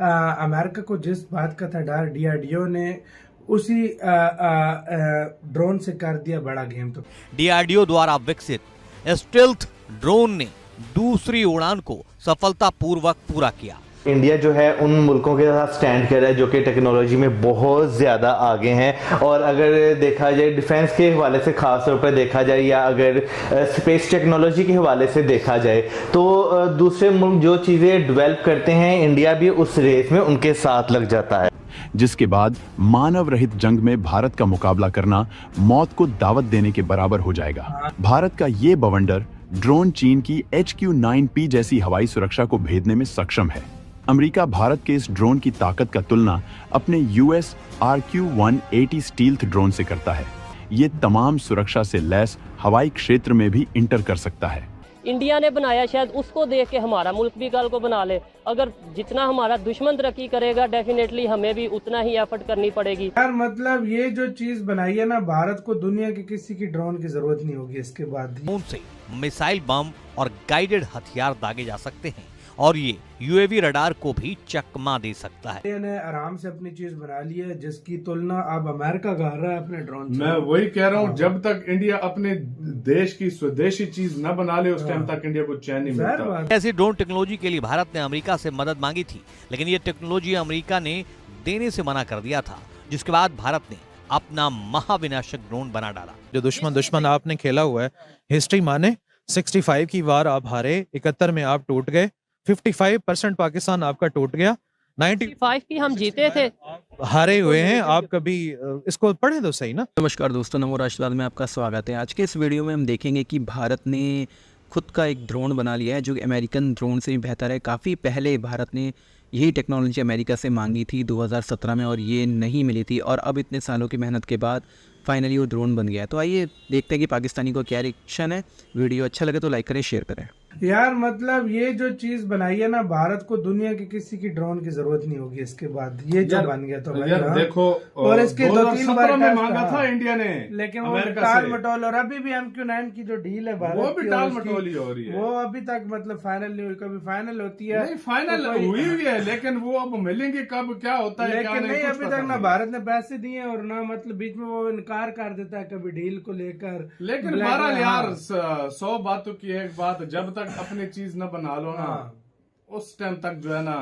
America को जिस बात का था डर, डीआरडीओ ने उसी ड्रोन से कर दिया बड़ा गेम। तो डीआरडीओ द्वारा विकसित स्टेल्थ ड्रोन ने दूसरी उड़ान को सफलतापूर्वक पूरा किया। इंडिया जो है उन मुल्कों के साथ स्टैंड कर रहा है जो कि टेक्नोलॉजी में बहुत ज़्यादा आगे हैं, और अगर देखा जाए डिफेंस के हवाले से ख़ास तौर पर देखा जाए या अगर स्पेस टेक्नोलॉजी के हवाले से देखा जाए तो दूसरे मुल्क जो चीज़ें डेवलप करते हैं इंडिया भी उस रेस में उनके साथ लग जाता है, जिसके बाद मानव रहित जंग में भारत का मुकाबला करना मौत को दावत देने के बराबर हो जाएगा। भारत का ये बवंडर ड्रोन चीन की HQ-9P जैसी हवाई सुरक्षा को भेदने में सक्षम है। अमेरिका भारत के इस ड्रोन की ताकत का तुलना अपने US RQ-180 स्टील्थ ड्रोन से करता है। ये तमाम सुरक्षा से लैस हवाई क्षेत्र में भी इंटर कर सकता है। इंडिया ने बनाया, शायद उसको देख के हमारा मुल्क भी कल को बना ले। अगर जितना हमारा दुश्मन तरक्की करेगा डेफिनेटली हमें भी उतना ही एफर्ट करनी पड़ेगी। यार मतलब ये जो चीज बनाई है ना, भारत को दुनिया के किसी की ड्रोन की जरूरत नहीं होगी इसके बाद। ड्रोन से मिसाइल बम और गाइडेड हथियार दागे जा सकते हैं और ये यूएवी रडार को भी चकमा दे सकता है। इंडिया ने आराम से अपनी चीज बना ली है जिसकी तुलना अब अमेरिका कर रहा है अपने ड्रोन से। मैं वही कह रहा हूँ, जब तक इंडिया अपने देश की स्वदेशी चीज न बना ले उस टाइम तक इंडिया को चैन नहीं मिलता। ऐसी ड्रोन टेक्नोलॉजी के लिए भारत ने अमेरिका से मदद मांगी थी, लेकिन ये टेक्नोलॉजी अमेरिका ने देने से मना कर दिया था, जिसके बाद भारत ने अपना महाविनाशक ड्रोन बना डाला। जो दुश्मन आपने खेला हुआ है, हिस्ट्री माने 65 की वार आप हारे, 71 में आप टूट गए, 55% पाकिस्तान आपका टूट गया, 95 की हम जीते थे, हारे हुए हैं आप। कभी इसको पढ़े तो सही ना। नमस्कार दोस्तों, नमो राष्ट्रवाद में आपका स्वागत है। आज के इस वीडियो में हम देखेंगे कि भारत ने खुद का एक ड्रोन बना लिया है जो अमेरिकन ड्रोन से भी बेहतर है। काफ़ी पहले भारत ने यही टेक्नोलॉजी अमेरिका से मांगी थी 2017 में और ये नहीं मिली थी, और अब इतने सालों की मेहनत के बाद फाइनली वो ड्रोन बन गया है। तो आइए देखते हैं कि पाकिस्तानी को क्या रिएक्शन है। वीडियो अच्छा लगे तो लाइक करें, शेयर करें। यार मतलब ये जो चीज बनाई है ना, भारत को दुनिया के किसी की ड्रोन की जरूरत नहीं होगी इसके बाद। ये जो बन गया तो यार देखो, और इसके 2-3 में मांगा था इंडिया ने, लेकिन वो टाल मटोल, और अभी भी MQ-9 की जो डील है भारत वो भी टाल मटोल ही हो रही है। वो अभी तक मतलब फाइनल नहीं हुई। कभी फाइनल होती है, नहीं फाइनल हुई हुई है, लेकिन वो अब मिलेंगे कब, क्या होता है, लेकिन नहीं अभी तक ना भारत ने पैसे दिए और ना मतलब बीच में वो इनकार कर देता है कभी डील को लेकर। लेकिन बहरहाल यार 100 बातों की एक बात, जब तक अपनी चीज न बना लो ना उस टाइम तक जो है ना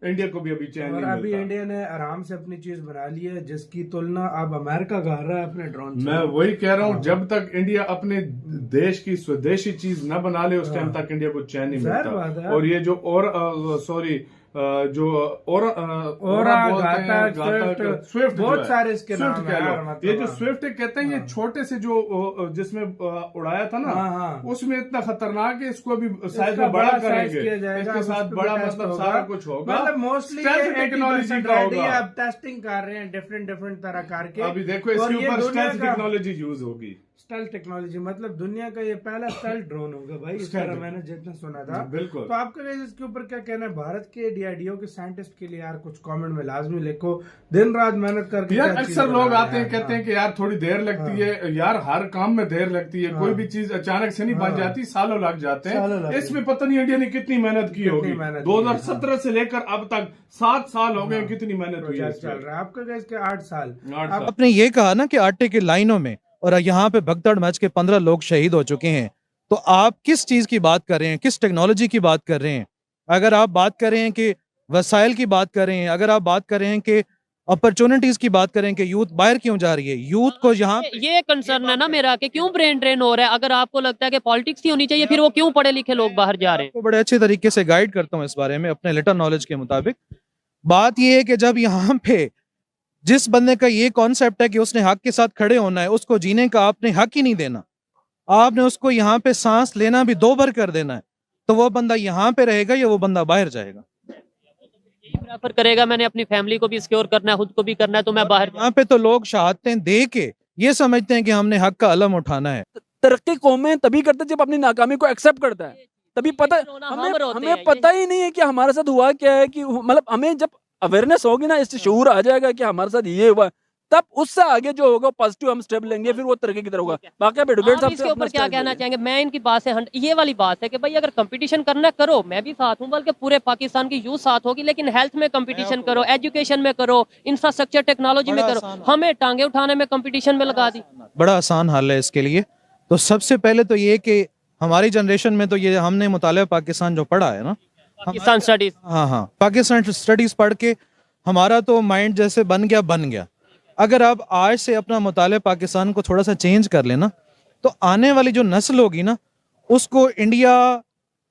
इंडिया को भी अभी चैन नहीं मिलता। अभी इंडिया ने आराम से अपनी चीज बना ली है जिसकी तुलना अब अमेरिका कर रहा है अपने ड्रोन से। मैं वही कह रहा हूँ, जब तक इंडिया अपने देश की स्वदेशी चीज न बना ले उस टाइम तक इंडिया को चैन नहीं मिलता। और ये जो स्विफ्ट बहुत सारे इसके नाम हैं। ये जो स्विफ्ट कहते हैं, ये छोटे से जो जिसमें उड़ाया था ना, उसमें इतना खतरनाक है, इसको अभी साइज में बड़ा करेंगे, इसके साथ बड़ा मतलब सारा कुछ होगा। मतलब मोस्टली टेक्नोलॉजी का होगा। अब टेस्टिंग कर रहे हैं डिफरेंट तरह करके। अभी देखो इसके ऊपर स्टेल्थ टेक्नोलॉजी यूज होगी। स्टेल्थ टेक्नोलॉजी मतलब दुनिया का ये पहला स्टेल्थ ड्रोन होगा भाई, इस तरह मैंने जितना सुना था। बिल्कुल। तो आपका इसके ऊपर क्या कहना है? भारत के डीआरडीओ के साइंटिस्ट के लिए यार कुछ कमेंट में लाजमी लिखो, दिन रात मेहनत करके। यार अक्सर लोग आते हैं कहते हैं कि यार थोड़ी देर लगती है। यार हर काम में देर लगती है, कोई भी चीज अचानक से नहीं बन जाती, सालों लग जाते हैं। इसमें पता नहीं इंडिया ने कितनी मेहनत की होगी। 2017 से लेकर अब तक 7 साल हो गए, कितनी मेहनत हुई है। चल रहा है आपका इसके 8 साल। आपने ये कहा ना कि आटे की लाइनों में और यहाँ पे भगदड़ मच के 15 लोग शहीद हो चुके हैं, तो आप किस चीज की बात कर रहे हैं, किस टेक्नोलॉजी की बात कर रहे हैं? अगर आप बात कर रहे हैं कि वसाइल की बात कर रहे हैं, अगर आप बात कर रहे हैं कि अपॉर्चुनिटीज की बात करें कि यूथ बाहर क्यों जा रही है, यूथ को यहाँ ये कंसर्न है ना मेरा कि क्यों ब्रेन ड्रेन हो रहा है। अगर आपको लगता है कि पॉलिटिक्स ही होनी चाहिए, फिर वो क्यों पढ़े लिखे लोग बाहर जा रहे हैं? तो बड़े अच्छे तरीके से गाइड करता हूँ इस बारे में अपने लिटल नॉलेज के मुताबिक। बात यह है कि जब यहाँ पे जिस बंदे का ये कॉन्सेप्ट है कि उसने हक के साथ खड़े होना है, उसको जीने का आपने हक ही नहीं देना, आपने उसको यहाँ पे सांस लेना भी 2 बार कर देना है, तो वो बंदा यहाँ पे रहेगा या वो बंदा बाहर जाएगा? यही प्रेफर करेगा, मैंने अपनी फैमिली को भी सिक्योर करना है, खुद को भी करना है, तो मैं बाहर। यहाँ पे तो लोग शहादतें दे के ये समझते हैं कि हमने हक का अलम उठाना है। तरक्की कौमें तभी करते जब अपनी नाकामी को एक्सेप्ट करता है, तभी पता हमें पता ही नहीं है कि हमारे साथ हुआ क्या है, कि मतलब हमें जब अवेयरनेस होगी ना, इससे शऊर आ जाएगा कि हमारे साथ ये हुआ, तब उससे आगे जो होगा पॉजिटिव हम स्टेप लेंगे, फिर वो तरक्की की तरफ होगा। बाकी आप एडवोकेट आप साहब इसके से ऊपर अपना क्या स्टैंड कहना लेंगे। चाहेंगे? मैं इनकी बात से ये वाली बात है कि भाई अगर कंपटीशन करना है, करो, मैं भी साथ हूँ, बल्कि पूरे पाकिस्तान की यूथ साथ होगी, लेकिन हेल्थ में कंपटीशन करो, एजुकेशन में करो, इंफ्रास्ट्रक्चर टेक्नोलॉजी में करो। हमें टांगे उठाने में कंपटीशन में लगा दी। बड़ा आसान हल है इसके लिए। तो सबसे पहले तो ये कि हमारी जनरेशन में तो ये हमने मुतालिबा पाकिस्तान जो पढ़ा है ना, पाकिस्तान स्टडीज, हाँ, पाकिस्तान स्टडीज पढ़ के हमारा तो माइंड जैसे बन गया। अगर आप आज से अपना मुतालिबा पाकिस्तान को थोड़ा सा चेंज कर लेना, तो आने वाली जो नस्ल होगी ना, उसको इंडिया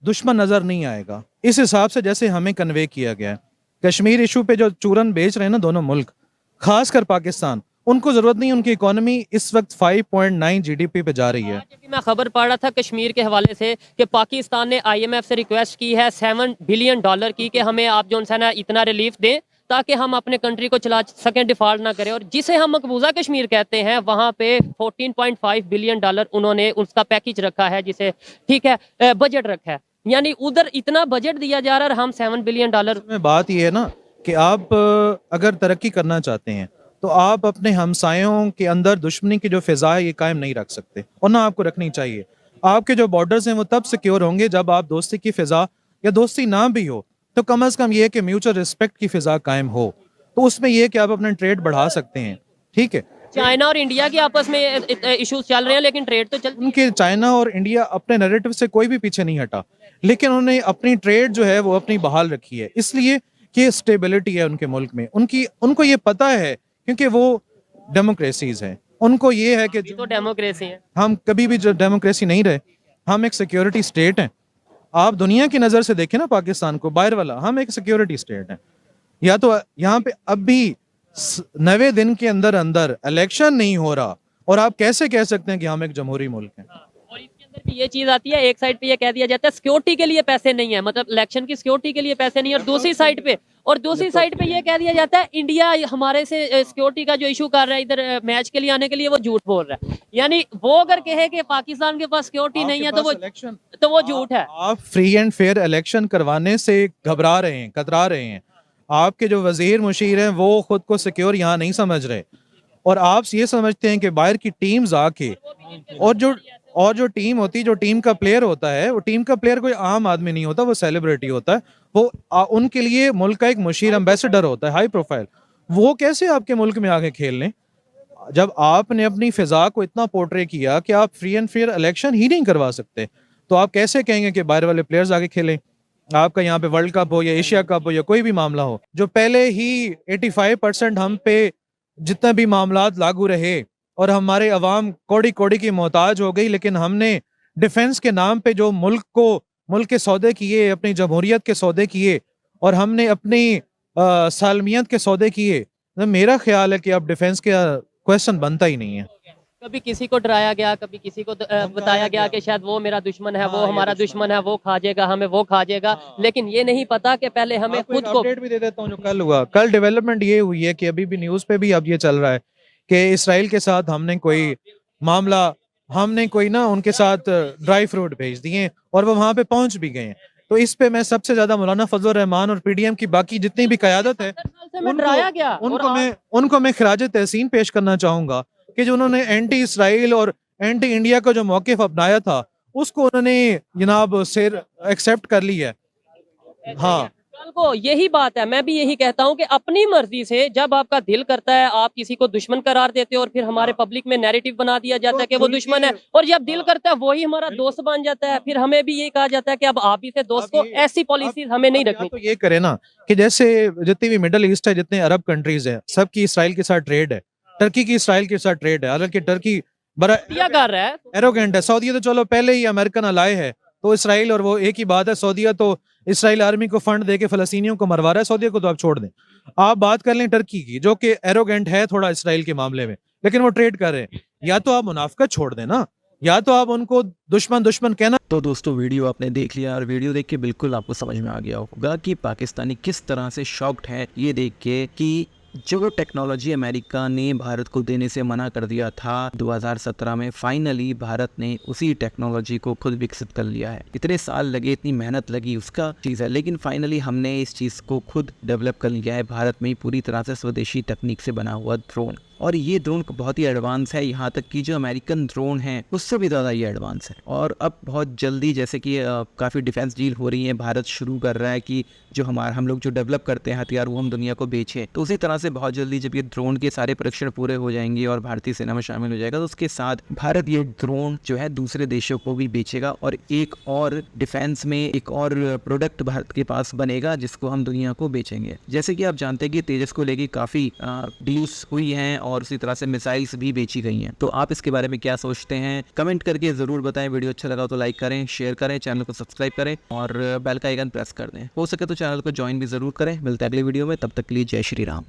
दुश्मन नजर नहीं आएगा। इस हिसाब से जैसे हमें कन्वे किया गया है, कश्मीर इशू पे जो चूरन बेच रहे हैं ना दोनों मुल्क, खासकर पाकिस्तान, उनको जरूरत नहीं। उनकी इकोनॉमी इस वक्त 5.9 GDP पे जा रही है। मैं खबर पढ़ रहा था कश्मीर के हवाले से कि पाकिस्तान ने IMF से रिक्वेस्ट की है $7 बिलियन की कि हमें आप जो है ना इतना रिलीफ दें ताकि हम अपने कंट्री को चला सकें, डिफॉल्ट ना करें। और जिसे हम मकबूजा कश्मीर कहते हैं, वहाँ पे $14.5 बिलियन उन्होंने उसका पैकेज रखा है, जिसे ठीक है बजट रखा है। यानी उधर इतना बजट दिया जा रहा है और हम $7 बिलियन। में बात यह है ना कि आप अगर तरक्की करना चाहते हैं तो आप अपने हमसायों के अंदर दुश्मनी की जो फिजा है ये कायम नहीं रख सकते, और ना आपको रखनी चाहिए। आपके जो बॉर्डर्स हैं वो तब सिक्योर होंगे जब आप दोस्ती की फिजा, या दोस्ती ना भी हो तो कम अज कम ये कि म्यूचुअल रिस्पेक्ट की फिजा कायम हो। तो उसमें यह कि आप अपना ट्रेड बढ़ा सकते हैं। ठीक है, चाइना और इंडिया के आपस में इश्यूज चल रहे हैं, लेकिन ट्रेड तो चल उनके चाइना और इंडिया अपने नैरेटिव से कोई भी पीछे नहीं हटा, लेकिन उन्होंने अपनी ट्रेड जो है वो अपनी बहाल रखी है, इसलिए कि स्टेबिलिटी है उनके मुल्क में। उनको ये पता है, क्योंकि वो डेमोक्रेसीज हैं, उनको ये है कि तो डेमोक्रेसी है। हम कभी भी जो डेमोक्रेसी नहीं रहे, हम एक सिक्योरिटी स्टेट हैं। आप दुनिया की नज़र से देखें ना पाकिस्तान को, बाहर वाला, हम एक सिक्योरिटी स्टेट हैं। या तो यहाँ पे अब भी 90 दिन के अंदर अंदर इलेक्शन नहीं हो रहा, और आप कैसे कह सकते हैं कि हम एक जमहूरी मुल्क हैं? और इसके अंदर भी ये चीज आती है, एक साइड पे ये कह दिया जाता है सिक्योरिटी के लिए पैसे नहीं है, मतलब इलेक्शन की सिक्योरिटी के लिए पैसे नहीं है, और दूसरी साइड पे ये कह दिया जाता है इंडिया हमारे से सिक्योरिटी का जो इशू कर रहा है इधर मैच के लिए आने के लिए, वो झूठ बोल रहा है। यानी वो अगर कहे कि पाकिस्तान के पास सिक्योरिटी नहीं है तो वो झूठ है। आप फ्री एंड फेयर इलेक्शन करवाने से घबरा रहे हैं, कतरा रहे हैं। आपके जो वजीर मुशीर हैं वो खुद को सिक्योर यहाँ नहीं समझ रहे, और आप ये समझते हैं कि बाहर की टीम्स आके, और जो टीम होती है, जो टीम का प्लेयर होता है, वो टीम का प्लेयर कोई आम आदमी नहीं होता, वो सेलिब्रिटी होता है। वो उनके लिए मुल्क का एक मुशीर एम्बेसडर होता है, हाई प्रोफाइल। वो कैसे आपके मुल्क में आके खेल लें जब आपने अपनी फिजा को इतना पोर्ट्रे किया कि आप फ्री एंड फेयर इलेक्शन ही नहीं करवा सकते? तो आप कैसे कहेंगे कि बाहर वाले प्लेयर्स आके खेलें? आपका यहाँ पे वर्ल्ड कप हो या एशिया कप हो या कोई भी मामला हो, जो पहले ही 85% हम पे जितना भी मामलात लागू रहे और हमारे अवाम कौड़ी कौड़ी की मोहताज हो गई, लेकिन हमने डिफेंस के नाम पे जो मुल्क के सौदे किए, अपनी जमहूरियत के सौदे किए, और हमने अपनी सालमियत के सौदे किए, तो मेरा ख्याल है कि अब डिफेंस का क्वेश्चन बनता ही नहीं है। कभी किसी को डराया गया, कभी किसी को बताया गया कि शायद वो मेरा दुश्मन है, वो हमारा दुश्मन है, वो खा जाएगा हमें, वो खा जाएगा, लेकिन ये नहीं पता कि पहले हमें खुद को। अपडेट भी दे देता हूँ जो कल हुआ। कल डेवलपमेंट ये हुई है कि अभी भी न्यूज़ पे भी अब ये चल रहा है कि इसराइल के साथ हमने कोई ना उनके साथ ड्राई फ्रूट भेज दिए और वो वहां पे पहुंच भी गए हैं। तो इस पे मैं सबसे ज्यादा मौलाना फजल रहमान और PDM की बाकी जितनी भी क़यादत है उनको मैं खिराज तहसीन पेश करना चाहूंगा कि जो उन्होंने एंटी इसराइल और एंटी इंडिया का जो मौक़िफ़ अपनाया था उसको उन्होंने जनाब से एक्सेप्ट कर लिया है। हाँ, कल को यही बात है, मैं भी यही कहता हूं कि अपनी मर्जी से जब आपका दिल करता है आप किसी को दुश्मन करार देते हो और फिर हमारे पब्लिक में नैरेटिव बना दिया जाता है कि वो दुश्मन है, और जब दिल करता है वही हमारा दोस्त बन जाता है, फिर हमें भी ये कहा जाता है कि अब आप ही से दोस्त को, ऐसी पॉलिसीज हमें नहीं रखनी। तो ये करे ना कि जैसे जितनी भी मिडल ईस्ट है, जितने अरब कंट्रीज है, सबकी इसराइल के साथ ट्रेड है, टर्की की इसराइल के साथ ट्रेड है, हालांकि टर्की बड़ा कर रहा है, एरोगेंट है। सऊदीया तो चलो पहले ही अमेरिकन अलाय है, तो इसराइल और वो एक ही बात है। सऊदीया तो इसराइल आर्मी को फंड देके फलस्तीनियों को मरवा रहा है, सऊदीया को तो आप छोड़ दें। आप बात कर लें टर्की की, जो कि एरोगेंट है थोड़ा इसराइल के मामले में, लेकिन वो ट्रेड कर रहे हैं। या तो आप मुनाफिकत छोड़ दें ना, या तो आप उनको दुश्मन कहना। तो दोस्तों वीडियो आपने देख लिया, और वीडियो देख के बिल्कुल आपको समझ में आ गया होगा कि पाकिस्तानी किस तरह से शॉक्ड है ये देख के कि जो टेक्नोलॉजी अमेरिका ने भारत को देने से मना कर दिया था 2017 में, फाइनली भारत ने उसी टेक्नोलॉजी को खुद विकसित कर लिया है। इतने साल लगे, इतनी मेहनत लगी, उसका चीज़ है, लेकिन फाइनली हमने इस चीज़ को खुद डेवलप कर लिया है भारत में ही, पूरी तरह से स्वदेशी तकनीक से बना हुआ ड्रोन। और ये ड्रोन बहुत ही एडवांस है, यहाँ तक कि जो अमेरिकन ड्रोन है उससे भी ज़्यादा ये एडवांस है। और अब बहुत जल्दी जैसे कि काफ़ी डिफेंस डील हो रही है, भारत शुरू कर रहा है कि जो हम लोग जो डेवलप करते हैं हथियार वो हम दुनिया को बेचें। तो उसी तरह से बहुत जल्दी जब ये ड्रोन के सारे परीक्षण पूरे हो जाएंगे और भारतीय सेना में शामिल हो जाएगा, तो उसके साथ भारत ये ड्रोन जो है दूसरे देशों को भी बेचेगा और एक और डिफेंस में एक और प्रोडक्ट भारत के पास बनेगा जिसको हम दुनिया को बेचेंगे। जैसे कि आप जानते हैं कि तेजस को लेके काफ़ी डील्स हुई हैं और उसी तरह से मिसाइल्स भी बेची गई हैं। तो आप इसके बारे में क्या सोचते हैं कमेंट करके ज़रूर बताएं। वीडियो अच्छा लगा तो लाइक करें, शेयर करें, चैनल को सब्सक्राइब करें और बेल का आइकन प्रेस कर दें। हो सके तो चैनल को ज्वाइन भी ज़रूर करें। मिलते हैं अगले वीडियो में, तब तक के लिए जय श्री राम।